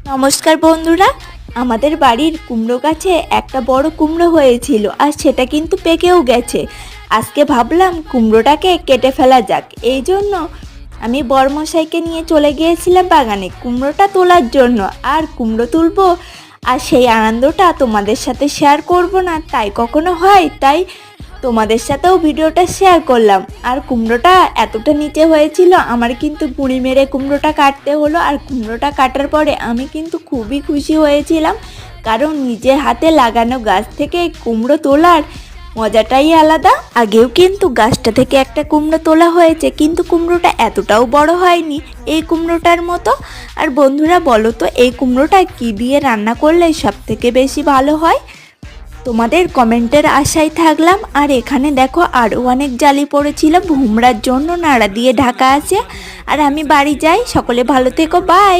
নমস্কার বন্ধুরা, আমাদের বাড়ির কুমড়ো গাছে একটা বড় কুমড়ো হয়েছিল আর সেটা কিন্তু পেকেও গেছে। আজকে ভাবলাম কুমড়োটাকে কেটে ফেলা যাক, এই জন্য আমি বড়মশাইকে নিয়ে চলে গিয়েছিলাম বাগানে কুমড়োটা তোলার জন্য। আর কুমড়ো তুলবো আর সেই আনন্দটা তোমাদের সাথে শেয়ার করব না তাই কখনো হয়, তাই তোমাদের সাথেও ভিডিওটা শেয়ার করলাম। আর কুমড়োটা এতটা নিচে হয়েছিল, আমার কিন্তু গুঁড়ি মেরে কুমড়োটা কাটতে হলো। আর কুমড়োটা কাটার পরে আমি কিন্তু খুবই খুশি হয়েছিলাম, কারণ নিজের হাতে লাগানো গাছ থেকে কুমড়ো তোলার মজাটাই আলাদা। আগেও কিন্তু গাছটা থেকে একটা কুমড়ো তোলা হয়েছে, কিন্তু কুমড়োটা এতটাও বড় হয়নি এই কুমড়োটার মতো। আর বন্ধুরা বলো তো, এই কুমড়োটা কী দিয়ে রান্না করলে সব থেকে বেশি ভালো হয়? তোমাদের কমেন্টের আশায় থাকলাম। আর এখানে দেখো আরও অনেক জালি পড়েছিল, ভুমরার জন্য নাড়া দিয়ে ঢাকা আছে। আর আমি বাড়ি যাই, সকলে ভালো থেকো, বাই।